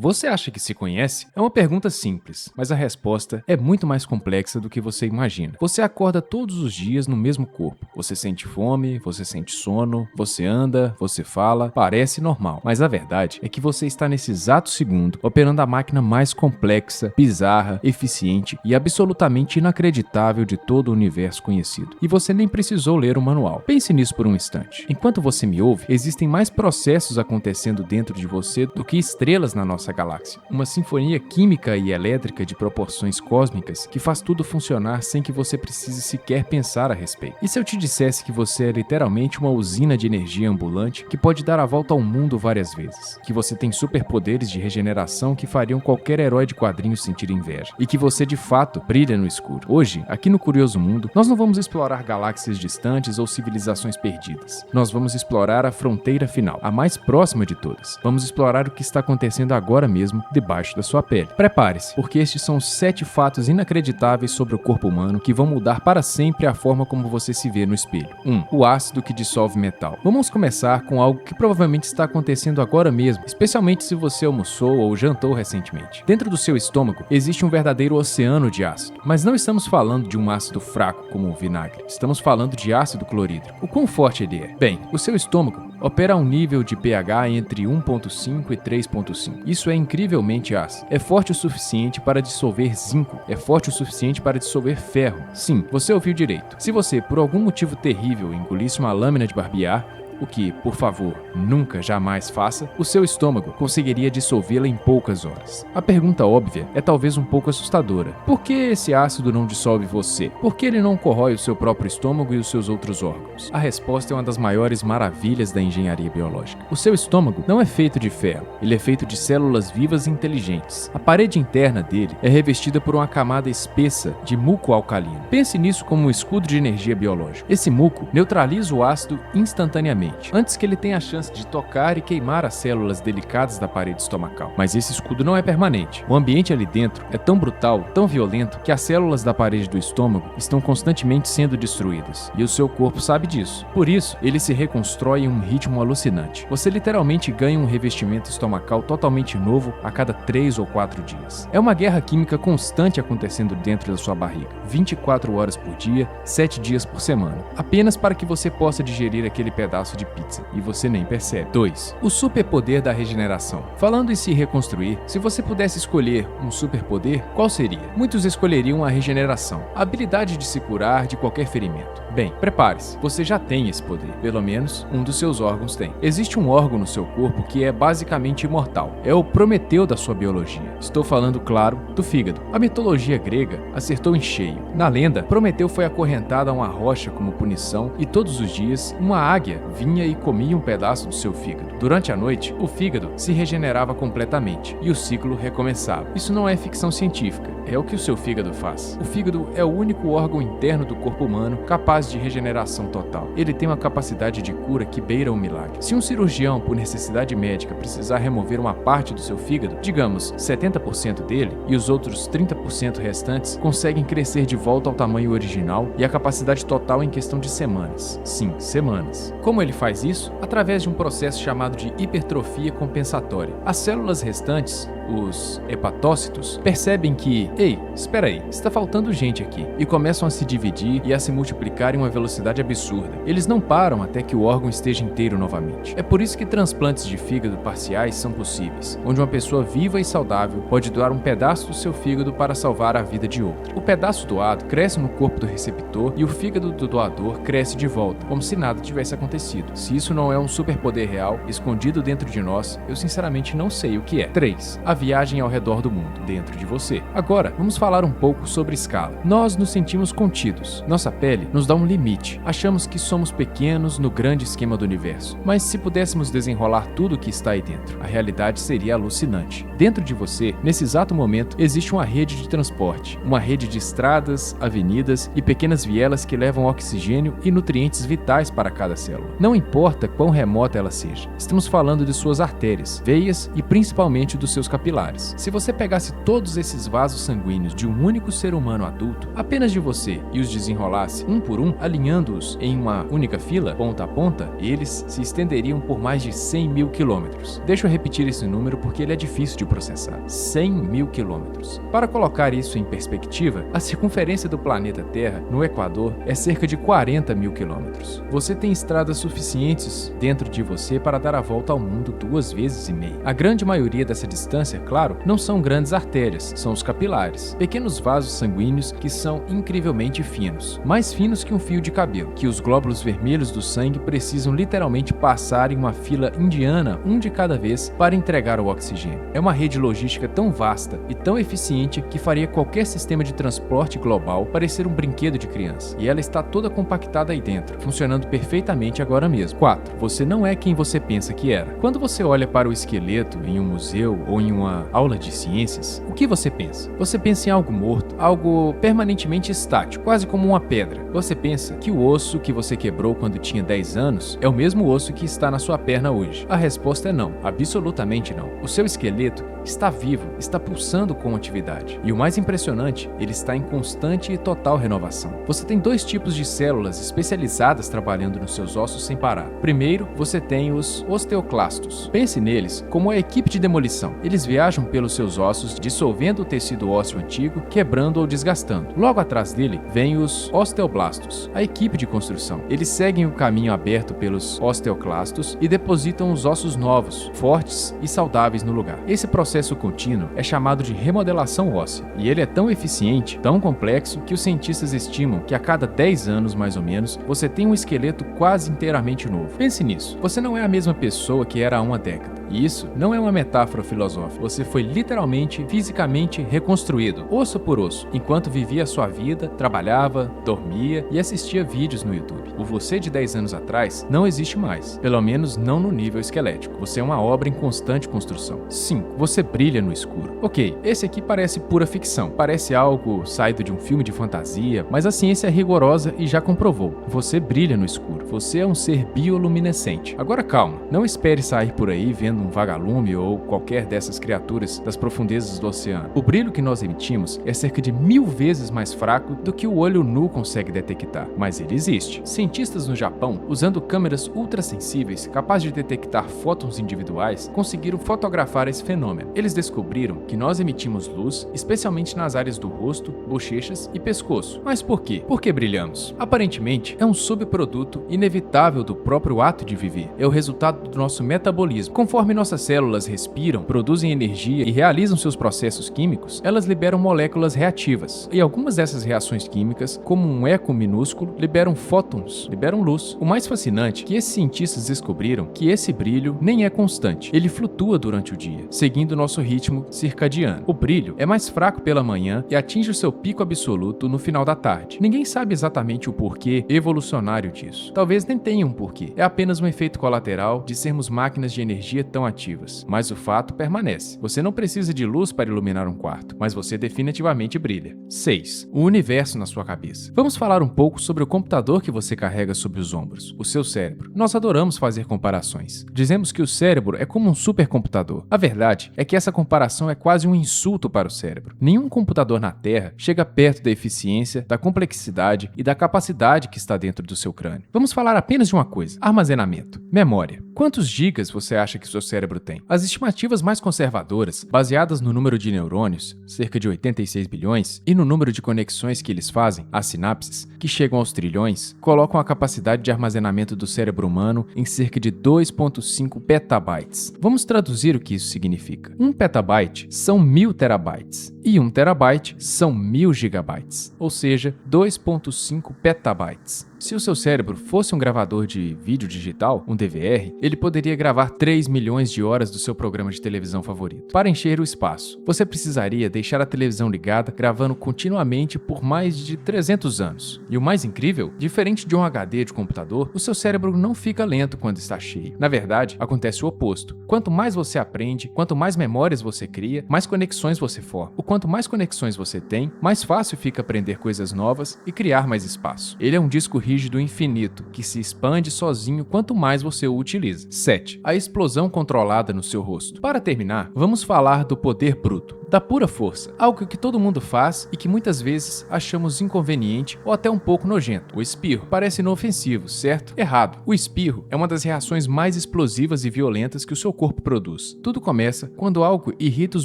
Você acha que se conhece? É uma pergunta simples, mas a resposta é muito mais complexa do que você imagina. Você acorda todos os dias no mesmo corpo. Você sente fome, você sente sono, você anda, você fala, parece normal. Mas a verdade é que você está nesse exato segundo operando a máquina mais complexa, bizarra, eficiente e absolutamente inacreditável de todo o universo conhecido. E você nem precisou ler o manual. Pense nisso por um instante. Enquanto você me ouve, existem mais processos acontecendo dentro de você do que estrelas na nossa galáxia. Uma sinfonia química e elétrica de proporções cósmicas que faz tudo funcionar sem que você precise sequer pensar a respeito. E se eu te dissesse que você é literalmente uma usina de energia ambulante que pode dar a volta ao mundo várias vezes? Que você tem superpoderes de regeneração que fariam qualquer herói de quadrinhos sentir inveja? E que você de fato brilha no escuro? Hoje, aqui no Curioso Mundo, nós não vamos explorar galáxias distantes ou civilizações perdidas. Nós vamos explorar a fronteira final, a mais próxima de todas. Vamos explorar o que está acontecendo agora mesmo debaixo da sua pele. Prepare-se, porque estes são 7 fatos inacreditáveis sobre o corpo humano que vão mudar para sempre a forma como você se vê no espelho. 1. O ácido que dissolve metal. Vamos começar com algo que provavelmente está acontecendo agora mesmo, especialmente se você almoçou ou jantou recentemente. Dentro do seu estômago existe um verdadeiro oceano de ácido, mas não estamos falando de um ácido fraco como o vinagre. Estamos falando de ácido clorídrico. O quão forte ele é? Bem, o seu estômago opera a um nível de pH entre 1.5 e 3.5. Isso é incrivelmente ácido. É forte o suficiente para dissolver zinco. É forte o suficiente para dissolver ferro. Sim, você ouviu direito. Se você, por algum motivo terrível, engolisse uma lâmina de barbear, o que, por favor, nunca jamais faça, o seu estômago conseguiria dissolvê-la em poucas horas. A pergunta óbvia é talvez um pouco assustadora. Por que esse ácido não dissolve você? Por que ele não corrói o seu próprio estômago e os seus outros órgãos? A resposta é uma das maiores maravilhas da engenharia biológica. O seu estômago não é feito de ferro, ele é feito de células vivas e inteligentes. A parede interna dele é revestida por uma camada espessa de muco alcalino. Pense nisso como um escudo de energia biológica. Esse muco neutraliza o ácido instantaneamente, antes que ele tenha a chance de tocar e queimar as células delicadas da parede estomacal. Mas esse escudo não é permanente. O ambiente ali dentro é tão brutal, tão violento, que as células da parede do estômago estão constantemente sendo destruídas. E o seu corpo sabe disso. Por isso, ele se reconstrói em um ritmo alucinante. Você literalmente ganha um revestimento estomacal totalmente novo a cada 3 ou 4 dias. É uma guerra química constante acontecendo dentro da sua barriga, 24 horas por dia, 7 dias por semana, apenas para que você possa digerir aquele pedaço de pizza, e você nem percebe. 2. O superpoder da regeneração. Falando em se reconstruir, se você pudesse escolher um superpoder, qual seria? Muitos escolheriam a regeneração, a habilidade de se curar de qualquer ferimento. Bem, prepare-se, você já tem esse poder, pelo menos um dos seus órgãos tem. Existe um órgão no seu corpo que é basicamente imortal, é o Prometeu da sua biologia. Estou falando, claro, do fígado. A mitologia grega acertou em cheio. Na lenda, Prometeu foi acorrentado a uma rocha como punição e todos os dias uma águia vinha e comia um pedaço do seu fígado. Durante a noite, o fígado se regenerava completamente e o ciclo recomeçava. Isso não é ficção científica, é o que o seu fígado faz. O fígado é o único órgão interno do corpo humano capaz de regeneração total. Ele tem uma capacidade de cura que beira o milagre. Se um cirurgião, por necessidade médica, precisar remover uma parte do seu fígado, digamos 70% dele, e os outros 30% restantes conseguem crescer de volta ao tamanho original e a capacidade total em questão de semanas. Sim, semanas. Como ele faz isso? Através de um processo chamado de hipertrofia compensatória. As células restantes, os hepatócitos, percebem que, ei, espera aí, está faltando gente aqui, e começam a se dividir e a se multiplicar em uma velocidade absurda. Eles não param até que o órgão esteja inteiro novamente. É por isso que transplantes de fígado parciais são possíveis, onde uma pessoa viva e saudável pode doar um pedaço do seu fígado para salvar a vida de outra. O pedaço doado cresce no corpo do receptor e o fígado do doador cresce de volta, como se nada tivesse acontecido. Se isso não é um superpoder real, escondido dentro de nós, eu sinceramente não sei o que é. 3. A viagem ao redor do mundo, dentro de você. Agora, vamos falar um pouco sobre escala. Nós nos sentimos contidos. Nossa pele nos dá um limite. Achamos que somos pequenos no grande esquema do universo. Mas se pudéssemos desenrolar tudo o que está aí dentro, a realidade seria alucinante. Dentro de você, nesse exato momento, existe uma rede de transporte, uma rede de estradas, avenidas e pequenas vielas que levam oxigênio e nutrientes vitais para cada célula. Não importa quão remota ela seja. Estamos falando de suas artérias, veias e principalmente dos seus capilares. capilares. Se você pegasse todos esses vasos sanguíneos de um único ser humano adulto, apenas de você, e os desenrolasse um por um, alinhando-os em uma única fila, ponta a ponta, eles se estenderiam por mais de 100 mil quilômetros. Deixa eu repetir esse número porque ele é difícil de processar. 100 mil quilômetros. Para colocar isso em perspectiva, a circunferência do planeta Terra, no Equador, é cerca de 40 mil quilômetros. Você tem estradas suficientes dentro de você para dar a volta ao mundo 2,5 vezes. A grande maioria dessa distância, claro, não são grandes artérias, são os capilares, pequenos vasos sanguíneos que são incrivelmente finos, mais finos que um fio de cabelo, que os glóbulos vermelhos do sangue precisam literalmente passar em uma fila indiana, um de cada vez, para entregar o oxigênio. É uma rede logística tão vasta e tão eficiente que faria qualquer sistema de transporte global parecer um brinquedo de criança. E ela está toda compactada aí dentro, funcionando perfeitamente agora mesmo. 4. Você não é quem você pensa que era. Quando você olha para o esqueleto em um museu ou em uma aula de ciências, o que você pensa? Você pensa em algo morto, algo permanentemente estático, quase como uma pedra. Você pensa que o osso que você quebrou quando tinha 10 anos é o mesmo osso que está na sua perna hoje. A resposta é não, absolutamente não. O seu esqueleto está vivo, está pulsando com atividade. E o mais impressionante, ele está em constante e total renovação. Você tem 2 tipos de células especializadas trabalhando nos seus ossos sem parar. Primeiro, você tem os osteoclastos. Pense neles como a equipe de demolição. Eles viajam pelos seus ossos, dissolvendo o tecido ósseo antigo, quebrando ou desgastando. Logo atrás dele, vem os osteoblastos, a equipe de construção. Eles seguem o caminho aberto pelos osteoclastos e depositam os ossos novos, fortes e saudáveis no lugar. Esse processo contínuo é chamado de remodelação óssea, e ele é tão eficiente, tão complexo, que os cientistas estimam que a cada 10 anos, mais ou menos, você tem um esqueleto quase inteiramente novo. Pense nisso, você não é a mesma pessoa que era há uma década. E isso não é uma metáfora filosófica, você foi literalmente, fisicamente reconstruído, osso por osso, enquanto vivia a sua vida, trabalhava, dormia e assistia vídeos no YouTube. O você de 10 anos atrás não existe mais, pelo menos não no nível esquelético. Você é uma obra em constante construção. 5. Você brilha no escuro. Ok, esse aqui parece pura ficção, parece algo saído de um filme de fantasia, mas a ciência é rigorosa e já comprovou. Você brilha no escuro. Você é um ser bioluminescente. Agora calma, não espere sair por aí vendo um vagalume ou qualquer dessas criaturas das profundezas do oceano. O brilho que nós emitimos é cerca de 1000 vezes mais fraco do que o olho nu consegue detectar, mas ele existe. Cientistas no Japão, usando câmeras ultrassensíveis capazes de detectar fótons individuais, conseguiram fotografar esse fenômeno. Eles descobriram que nós emitimos luz, especialmente nas áreas do rosto, bochechas e pescoço. Mas por quê? Por que brilhamos? Aparentemente, é um subproduto inevitável do próprio ato de viver. É o resultado do nosso metabolismo. Conforme nossas células respiram, produzem energia e realizam seus processos químicos, elas liberam moléculas reativas. E algumas dessas reações químicas, como um eco minúsculo, liberam fótons, liberam luz. O mais fascinante é que esses cientistas descobriram que esse brilho nem é constante. Ele flutua durante o dia, seguindo nosso ritmo circadiano. O brilho é mais fraco pela manhã e atinge o seu pico absoluto no final da tarde. Ninguém sabe exatamente o porquê evolucionário disso. Talvez nem tenha um porquê. É apenas um efeito colateral de sermos máquinas de energia tão ativas. Mas o fato permanece. Você não precisa de luz para iluminar um quarto, mas você definitivamente brilha. 6. O universo na sua cabeça. Vamos falar um pouco sobre o computador que você carrega sobre os ombros, o seu cérebro. Nós adoramos fazer comparações. Dizemos que o cérebro é como um supercomputador. A verdade é que essa comparação é quase um insulto para o cérebro. Nenhum computador na Terra chega perto da eficiência, da complexidade e da capacidade que está dentro do seu crânio. Vamos falar apenas de uma coisa: armazenamento, memória. Quantos gigas você acha que seu cérebro tem? As estimativas mais conservadoras, baseadas no número de neurônios, cerca de 86 bilhões, e no número de conexões que eles fazem, as sinapses, que chegam aos trilhões, colocam a capacidade de armazenamento do cérebro humano em cerca de 2,5 petabytes. Vamos traduzir o que isso significa. 1 petabyte são 1000 terabytes, e 1 terabyte são 1000 gigabytes, ou seja, 2,5 petabytes. Se o seu cérebro fosse um gravador de vídeo digital, um DVR, ele poderia gravar 3 milhões de horas do seu programa de televisão favorito. Para encher o espaço, você precisaria deixar a televisão ligada, gravando continuamente por mais de 300 anos. E o mais incrível, diferente de um HD de computador, o seu cérebro não fica lento quando está cheio. Na verdade, acontece o oposto. Quanto mais você aprende, quanto mais memórias você cria, mais conexões você forma. O quanto mais conexões você tem, mais fácil fica aprender coisas novas e criar mais espaço. Ele é um disco rígido infinito, que se expande sozinho quanto mais você o utiliza. 7. A explosão controlada no seu rosto. Para terminar, vamos falar do poder bruto, da pura força, algo que todo mundo faz e que muitas vezes achamos inconveniente ou até um pouco nojento. O espirro parece inofensivo, certo? Errado. O espirro é uma das reações mais explosivas e violentas que o seu corpo produz. Tudo começa quando algo irrita os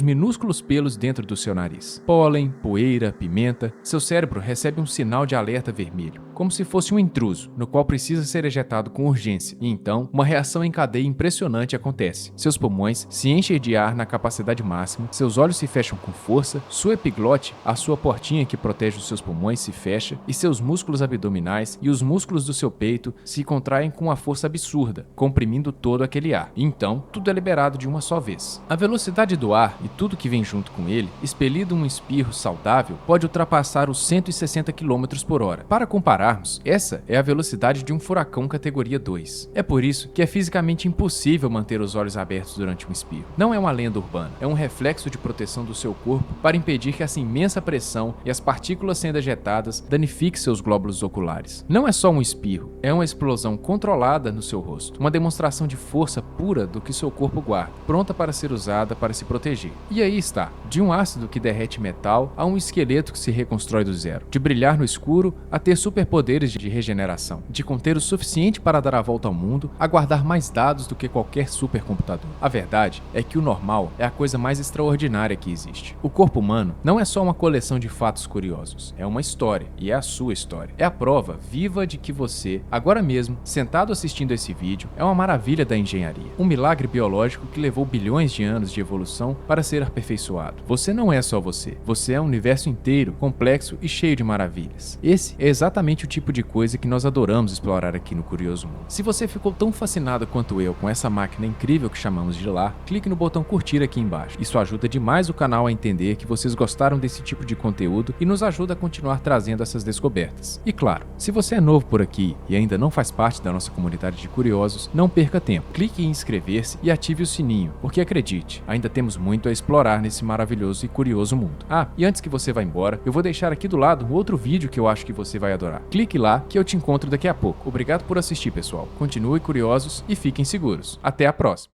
minúsculos pelos dentro do seu nariz. Pólen, poeira, pimenta, seu cérebro recebe um sinal de alerta vermelho, como se fosse um intruso, no qual precisa ser ejetado com urgência, e então uma reação em cadeia impressionante acontece. Seus pulmões se enchem de ar na capacidade máxima, seus olhos se fecham com força, sua epiglote, a sua portinha que protege os seus pulmões, se fecha, e seus músculos abdominais e os músculos do seu peito se contraem com uma força absurda, comprimindo todo aquele ar. E então, tudo é liberado de uma só vez. A velocidade do ar e tudo que vem junto com ele, expelido um espirro saudável, pode ultrapassar os 160 km por hora. Para compararmos, essa é a velocidade de um furacão categoria 2. É por isso que é fisicamente impossível manter os olhos abertos durante um espirro. Não é uma lenda urbana, é um reflexo de proteção do seu corpo para impedir que essa imensa pressão e as partículas sendo ejetadas danifiquem seus glóbulos oculares. Não é só um espirro, é uma explosão controlada no seu rosto, uma demonstração de força pura do que seu corpo guarda, pronta para ser usada para se proteger. E aí está, de um ácido que derrete metal a um esqueleto que se reconstrói do zero, de brilhar no escuro a ter superpoderes de regeneração, de conter o suficiente para dar a volta ao mundo, a guardar mais dados do que qualquer supercomputador. A verdade é que o normal é a coisa mais extraordinária que existe. O corpo humano não é só uma coleção de fatos curiosos, é uma história, e é a sua história. É a prova viva de que você, agora mesmo, sentado assistindo esse vídeo, é uma maravilha da engenharia, um milagre biológico que levou bilhões de anos de evolução para ser aperfeiçoado. Você não é só você, você é um universo inteiro, complexo e cheio de maravilhas. Esse é exatamente o tipo de coisa que nós adoramos explorar aqui no Curioso Mundo. Se você ficou tão fascinado quanto eu com essa máquina incrível que chamamos de lar, clique no botão curtir aqui embaixo. Isso ajuda demais o canal a entender que vocês gostaram desse tipo de conteúdo e nos ajuda a continuar trazendo essas descobertas. E claro, se você é novo por aqui e ainda não faz parte da nossa comunidade de curiosos, não perca tempo. Clique em inscrever-se e ative o sininho, porque acredite, ainda temos muito a explorar nesse maravilhoso e curioso mundo. Ah, e antes que você vá embora, eu vou deixar aqui do lado um outro vídeo que eu acho que você vai adorar. Clique lá que eu te encontro daqui a pouco. Obrigado por assistir, pessoal. Continuem curiosos e fiquem seguros. Até a próxima!